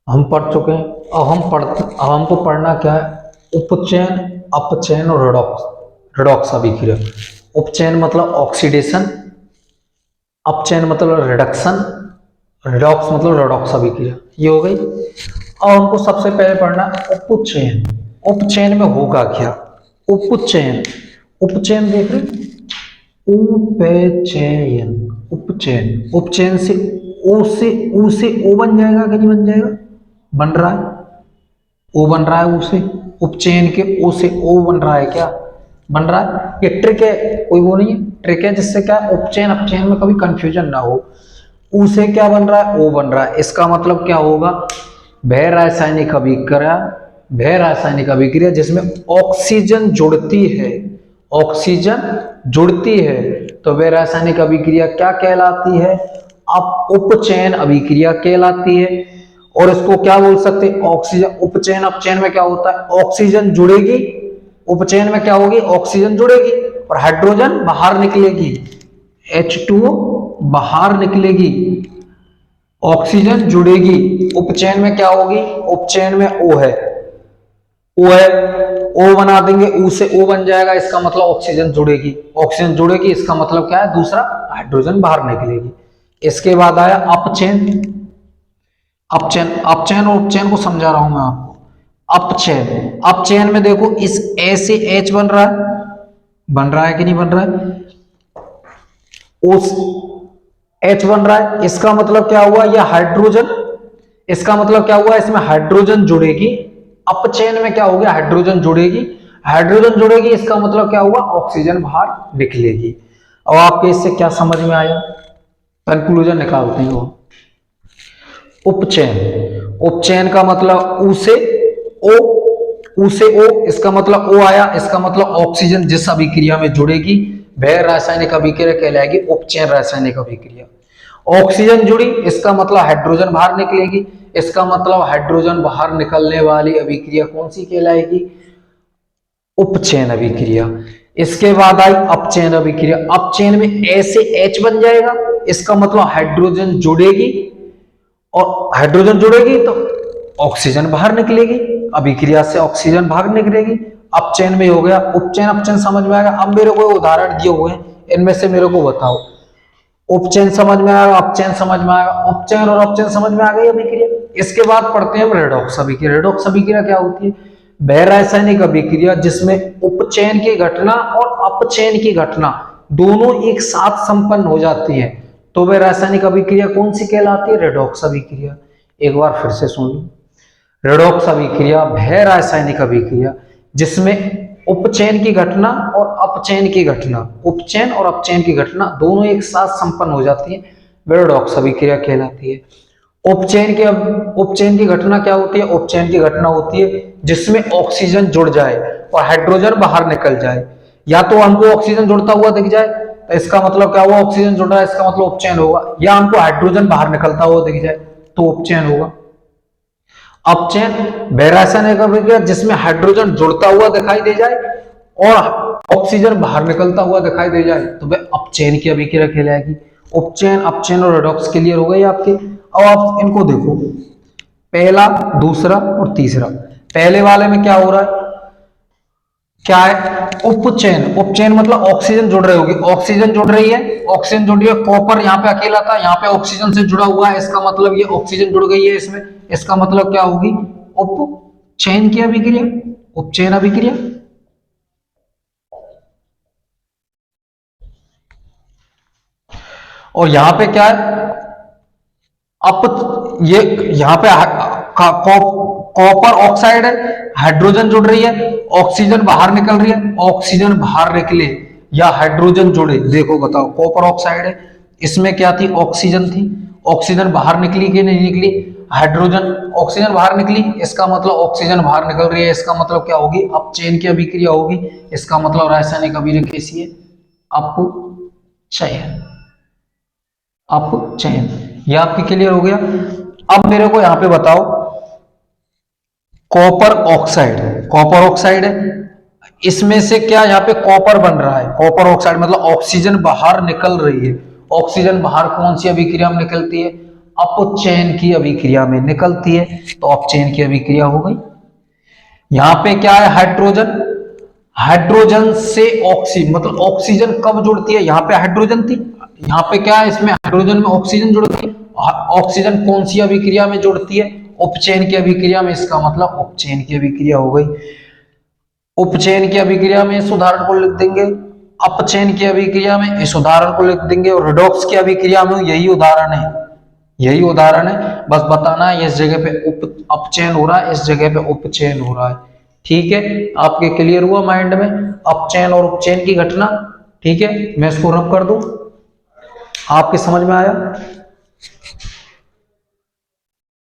हम पढ़ चुके हैं। अब हमको पढ़ना क्या है, उपचयन, अपचयन और रेडॉक्स, रेडॉक्स अभिक्रिया। उपचयन मतलब ऑक्सीडेशन, अपचयन मतलब रिडक्शन, रेडॉक्स मतलब रेडॉक्स अभिक्रिया। ये हो गई। अब हमको सबसे पहले पढ़ना उपचयन। उपचयन में होगा क्या? उपचयन, उपचयन देख रहे हैं? उपचयन, उपचयन, उपचयन से ओ से ओ बन जाएगा कि नहीं बन जाएगा? बन रहा है, ओ बन रहा है, ओ से। उपचयन के ओ से ओ बन रहा है क्या? बन रहा है। ये ट्रिक है, कोई वो नहीं है, ट्रिक है जिससे क्या उपचयन अपचयन में कभी कंफ्यूजन ना हो। ऊ से क्या बन रहा है? ओ बन रहा है। इसका मतलब क्या होगा? वह रासायनिक अभिक्रिया, वह रासायनिक अभिक्रिया जिसमें ऑक्सीजन जुड़ती है, ऑक्सीजन जुड़ती है, तो वह रासायनिक अभिक्रिया क्या कहलाती है? अब उपचयन अभिक्रिया कहलाती है। और इसको क्या बोल सकते हैं? ऑक्सीजन। उपचयन अपचयन में क्या होता है? ऑक्सीजन जुड़ेगी, उपचयन में क्या होगी? ऑक्सीजन जुड़ेगी और हाइड्रोजन बाहर निकलेगी, H2O बाहर निकलेगी, ऑक्सीजन जुड़ेगी। उपचयन में क्या होगी? उपचयन में O है, O है, O बना देंगे, U से O बन जाएगा, इसका मतलब ऑक्सीजन जुड़ेगी, ऑक्सीजन जुड़ेगी, इसका मतलब क्या है? दूसरा हाइड्रोजन बाहर निकलेगी। इसके बाद आया अपचयन। अपचयन, अपचयन और उपचयन को समझा रहा हूं मैं आपको। अपचयन, अपचयन में देखो इस ए से H बन रहा है, बन रहा है कि नहीं बन रहा है? उस H बन रहा है, इसका मतलब क्या हुआ? यह हाइड्रोजन, इसका मतलब क्या हुआ? इसमें हाइड्रोजन जुड़ेगी। अपचयन में क्या हो गया? हाइड्रोजन जुड़ेगी, हाइड्रोजन जुड़ेगी, इसका मतलब क्या हुआ? ऑक्सीजन बाहर निकलेगी। अब आपके इससे क्या समझ में आया? कंक्लूजन निकालते हैं वो। उपचयन, उपचयन का मतलब ऊ से ओ, ऊ से ओ, इसका मतलब ओ आया, इसका मतलब ऑक्सीजन जिस अभिक्रिया में जुड़ेगी वह रासायनिक अभिक्रिया कहलाएगी उपचयन रासायनिक अभिक्रिया। ऑक्सीजन जुड़ी, इसका मतलब हाइड्रोजन बाहर निकलेगी, इसका मतलब हाइड्रोजन बाहर निकलने वाली अभिक्रिया कौन सी कहलाएगी? उपचयन अभिक्रिया। इसके बाद आई अपचयन अभिक्रिया। अपचयन में ए से H बन जाएगा, इसका मतलब हाइड्रोजन जुड़ेगी, और हाइड्रोजन जुड़ेगी तो ऑक्सीजन बाहर निकलेगी, अभिक्रिया से ऑक्सीजन बाहर निकलेगी। अपचयन में हो गया। उपचयन अपचयन समझ में आएगा। अब मेरे को उदाहरण दिए हुए हैं, इनमें से मेरे को बताओ। उपचयन समझ में आएगा, अपचयन समझ में आएगा, उपचयन और अपचयन समझ में आ गई अभिक्रिया। इसके बाद पढ़ते हैं रेडॉक्स अभिक्रिया। रेडॉक्स अभिक्रिया क्या होती है? वह रासायनिक अभिक्रिया जिसमें उपचयन की घटना और अपचयन की घटना दोनों एक साथ संपन्न हो जाती है, तो वह रासायनिक अभिक्रिया कौन सी कहलाती है? रेडॉक्स अभिक्रिया। एक बार फिर से सुन लो। रेडॉक्स अभिक्रिया वह रासायनिक अभिक्रिया जिसमें उपचयन की घटना और अपचयन की घटना, उपचयन और अपचयन की घटना दोनों एक साथ संपन्न हो जाती है, वह रेडॉक्स अभिक्रिया कहलाती है। उपचयन की घटना क्या होती है? उपचयन की घटना होती है जिसमें ऑक्सीजन जुड़ जाए और हाइड्रोजन बाहर निकल जाए। या तो हमको ऑक्सीजन जुड़ता हुआ दिख जाए तो इसका मतलब क्या हुआ? ऑक्सीजन जुड़ रहा है, इसका मतलब उपचयन होगा, या हमको हाइड्रोजन बाहर निकलता हुआ दिख जाए तो उपचयन होगा। अपचयन वह रासायनिक अभिक्रिया जिसमें हाइड्रोजन जुड़ता हुआ दिखाई दे जाए और ऑक्सीजन बाहर निकलता हुआ दिखाई दे जाए तो वह अपचयन की अभिक्रिया कहलाएगी। उपचयन, अपचयन और रेडॉक्स क्लियर हो गए आपके। अब आप इनको देखो, पहला, दूसरा और तीसरा। पहले वाले में क्या हो रहा है? क्या है? उपचयन। उपचयन मतलब ऑक्सीजन जुड़ रही होगी, ऑक्सीजन जुड़ रही है, ऑक्सीजन जुड़ रही है, कॉपर यहाँ पे अकेला था, यहाँ पे ऑक्सीजन से जुड़ा हुआ है, इसका मतलब ये ऑक्सीजन जुड़ गई है इसमें, इसका मतलब क्या होगी? उपचयन की अभिक्रिया, उपचयन अभिक्रिया। और यहां पे क्या है? अप ये यहां पे कॉपर ऑक्साइड है, हाइड्रोजन जुड़ रही है, ऑक्सीजन बाहर निकल रही है, ऑक्सीजन बाहर निकले या हाइड्रोजन जुड़े, देखो बताओ। कॉपर ऑक्साइड है, इसमें क्या थी? ऑक्सीजन थी, ऑक्सीजन बाहर निकली कि नहीं निकली? हाइड्रोजन, ऑक्सीजन बाहर निकली, इसका मतलब ऑक्सीजन बाहर निकल रही है, इसका मतलब क्या होगी? अपचयन की अभिक्रिया होगी, इसका मतलब रासायनिक अभिक्रिया कैसी है? अपचयन, अपचयन। ये आपकी क्लियर हो गया। अब मेरे को यहां पे बताओ, कॉपर ऑक्साइड, कॉपर ऑक्साइड है, इसमें से क्या यहाँ पे कॉपर बन रहा है? कॉपर ऑक्साइड मतलब ऑक्सीजन बाहर निकल रही है। ऑक्सीजन बाहर कौन सी अभिक्रिया में निकलती है? अपचयन की अभिक्रिया में निकलती है, तो अपचयन की अभिक्रिया हो गई। यहां पे क्या है, हाइड्रोजन, हाइड्रोजन से मतलब ऑक्सीजन कब जुड़ती है, यहां पे हाइड्रोजन थी, यहां पे क्या है, इसमें हाइड्रोजन में ऑक्सीजन जुड़ती है। ऑक्सीजन कौन सी अभिक्रिया में जुड़ती है, उपचयन की अभिक्रिया में, इसका मतलब उपचयन की अभिक्रिया हो गई। उपचयन की अभिक्रिया में इस उदाहरण को लिख देंगे, अपचयन की अभिक्रिया में इस उदाहरण को लिख देंगे, और रिडॉक्स की अभिक्रिया में यही उदाहरण है, यही उदाहरण है। बस बताना है इस जगह पे अपचयन हो रहा है, इस जगह पे उपचयन हो रहा है। ठीक है, आपके क्लियर हुआ माइंड में अपचयन और उपचयन की घटना। ठीक है, मैं इसको रब कर दूं, आपके समझ में आया।